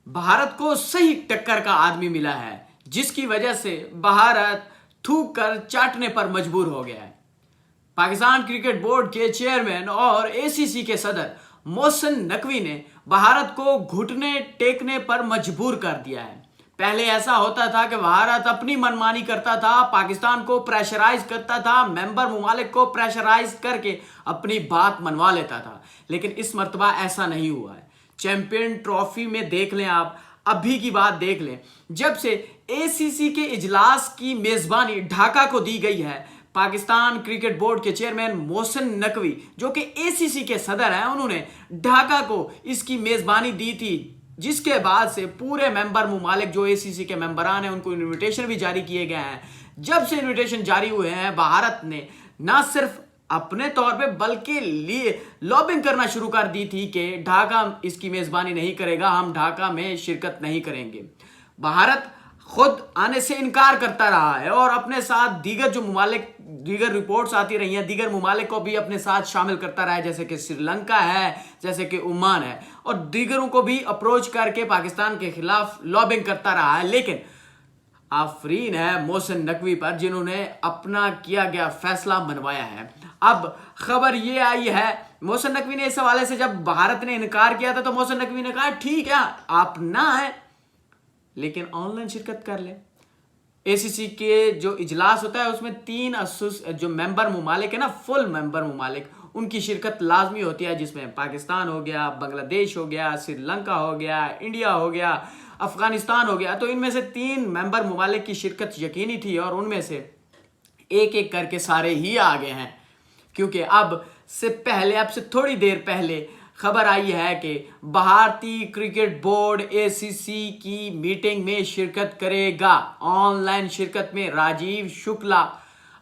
भारत को सही टक्कर का आदमी मिला है, जिसकी वजह से भारत थूक कर चाटने पर मजबूर हो गया है। पाकिस्तान क्रिकेट बोर्ड के चेयरमैन और एसीसी के सदर मोहसिन नकवी ने भारत को घुटने टेकने पर मजबूर कर दिया है। पहले ऐसा होता था कि भारत अपनी मनमानी करता था, पाकिस्तान को प्रेशराइज करता था, मेंबर मुमालिक को प्रेशराइज करके अपनी बात मनवा लेता था। लेकिन इस मर्तबा ऐसा नहीं हुआ है। चैंपियन ट्रॉफी में देख लें, आप अभी की बात देख लें, जब से एसीसी के इजलास की मेजबानी ढाका को दी गई है, पाकिस्तान क्रिकेट बोर्ड के चेयरमैन मोहसिन नकवी जो कि एसीसी के सदर हैं, उन्होंने ढाका को इसकी मेजबानी दी थी, जिसके बाद से पूरे मेंबर मुमालिक जो एसीसी के मेंबरान हैं उनको इनविटेशन भी जारी किए गए हैं। जब से इनविटेशन जारी हुए हैं, भारत ने ना सिर्फ अपने तौर पे बल्कि लिए लॉबिंग करना शुरू कर दी थी कि ढाका इसकी मेजबानी नहीं करेगा, हम ढाका में शिरकत नहीं करेंगे। भारत खुद आने से इनकार करता रहा है और अपने साथ दीगर जो मुमालिक, दीगर रिपोर्ट्स आती रही हैं, दीगर मुमालिक को भी अपने साथ शामिल करता रहा है, जैसे कि श्रीलंका है, जैसे कि ओमान है, और दीगरों को भी अप्रोच करके पाकिस्तान के खिलाफ लॉबिंग करता रहा है। लेकिन आफरीन है मोहसिन नकवी पर, जिन्होंने अपना किया गया फैसला मनवाया है। अब खबर ये आई है, मोहसिन नकवी ने इस हवाले से, जब भारत ने इनकार किया था तो मोहसिन नकवी ने कहा ठीक है आप ना है लेकिन ऑनलाइन शिरकत कर ले। एसीसी के जो इजलास होता है उसमें 3 जो मेंबर मुमालिक है ना, फुल मेंबर मुमालिक, उनकी शिरकत लाजमी होती है, जिसमें पाकिस्तान हो गया, बांग्लादेश हो गया, श्रीलंका हो गया, इंडिया हो गया, अफगानिस्तान हो गया। तो इनमें से 3 मेंबर मुमालिक की शिरकत यकीनी थी और उनमें से एक एक करके सारे ही आ गए हैं, क्योंकि अब से थोड़ी देर पहले खबर आई है कि भारतीय क्रिकेट बोर्ड एसीसी की मीटिंग में शिरकत करेगा। ऑनलाइन शिरकत में राजीव शुक्ला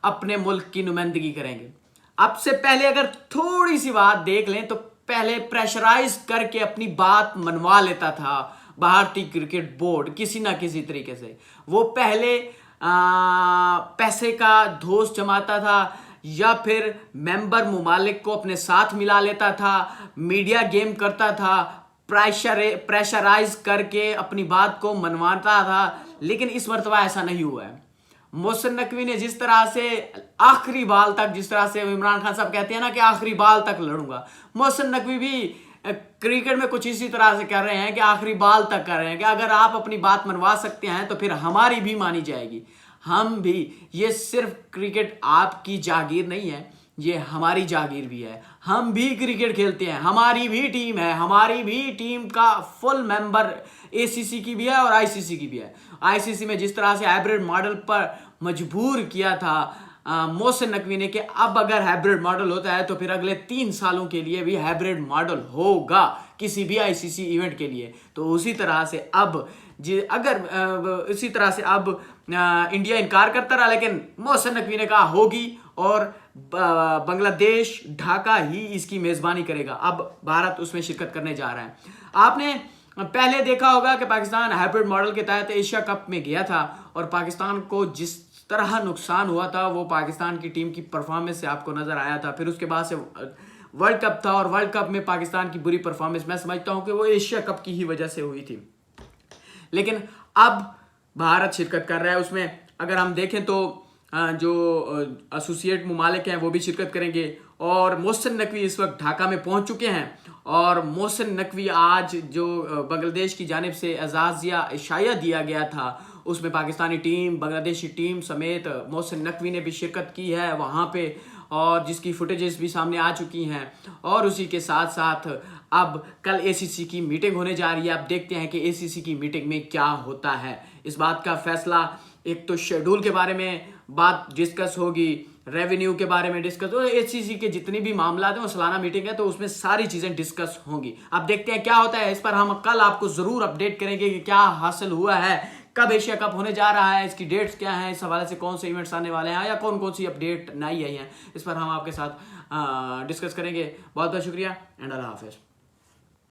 अपने मुल्क की नुमाइंदगी करेंगे। अब से पहले अगर थोड़ी सी बात देख लें तो पहले प्रेशराइज करके अपनी बात मनवा लेता था भारतीय क्रिकेट बोर्ड किसी ना किसी तरीके से। वो पहले पैसे का धोस जमाता था या फिर मेंबर मुमालिक को अपने साथ मिला लेता था, मीडिया गेम करता था, प्रेशराइज करके अपनी बात को मनवाता था। लेकिन इस मर्तबा ऐसा नहीं हुआ है। मोहसिन नकवी ने जिस तरह से आखिरी बाल तक, जिस तरह से इमरान खान साहब कहते हैं ना कि आखिरी बाल तक लड़ूंगा, मोहसिन नकवी भी क्रिकेट में कुछ इसी तरह से कर रहे हैं कि आखिरी बाल तक कर रहे हैं कि अगर आप अपनी बात मनवा सकते हैं तो फिर हमारी भी मानी जाएगी। हम भी, ये सिर्फ क्रिकेट आपकी जागीर नहीं है, ये हमारी जागीर भी है। हम भी क्रिकेट खेलते हैं, हमारी भी टीम है, हमारी भी टीम का फुल मेंबर एसीसी की भी है और आईसीसी की भी है। आईसीसी में जिस तरह से हाइब्रिड मॉडल पर मजबूर किया था मोहसिन नकवी ने कि अब अगर हाइब्रिड मॉडल होता है तो फिर अगले 3 सालों के लिए भी हाइब्रिड मॉडल होगा किसी भी आईसीसी इवेंट के लिए। तो उसी तरह से अब इंडिया इनकार करता रहा, लेकिन मोहसिन नकवी ने कहा होगी और बांग्लादेश ढाका ही इसकी मेजबानी करेगा। अब भारत उसमें शिरकत करने जा रहा है। आपने पहले देखा होगा कि पाकिस्तान हाइब्रिड मॉडल के तहत एशिया कप में गया था और पाकिस्तान को जिस तरह नुकसान हुआ था वो पाकिस्तान की टीम की परफॉर्मेंस से आपको नजर आया था। फिर उसके बाद से वर्ल्ड कप था और वर्ल्ड कप में पाकिस्तान की बुरी परफॉर्मेंस मैं समझता हूं कि वो एशिया कप की ही वजह से हुई थी। लेकिन अब भारत शिरकत कर रहा है उसमें। अगर हम देखें तो जो एसोसिएट मुमालिक हैं वो भी शिरकत करेंगे और मोहसिन नकवी इस वक्त ढाका में पहुंच चुके हैं। और मोहसिन नकवी आज जो बांग्लादेश की जानिब से एजाज़िया इशाया दिया गया था उसमें पाकिस्तानी टीम, बांग्लादेशी टीम समेत मोहसिन नकवी ने भी शिरकत की है वहाँ पे, और जिसकी फुटेजेस भी सामने आ चुकी हैं। और उसी के साथ साथ अब कल एसीसी की मीटिंग होने जा रही है। अब देखते हैं कि एसीसी की मीटिंग में क्या होता है। इस बात का फैसला, एक तो शेड्यूल के बारे में बात डिस्कस होगी, रेवेन्यू के बारे में डिस्कस हो, एसीसी के जितनी भी मामला हैं वो सालाना मीटिंग है तो उसमें सारी चीज़ें डिस्कस होंगी। अब देखते हैं क्या होता है। इस पर हम कल आपको ज़रूर अपडेट करेंगे कि क्या हासिल हुआ है, कब एशिया कप होने जा रहा है, इसकी डेट्स क्या हैं, इस हवाले से कौन से इवेंट्स आने वाले हैं या कौन कौन सी अपडेट नई आई हैं, इस पर हम आपके साथ डिस्कस करेंगे। बहुत बहुत शुक्रिया एंड अल्लाह हाफिज़।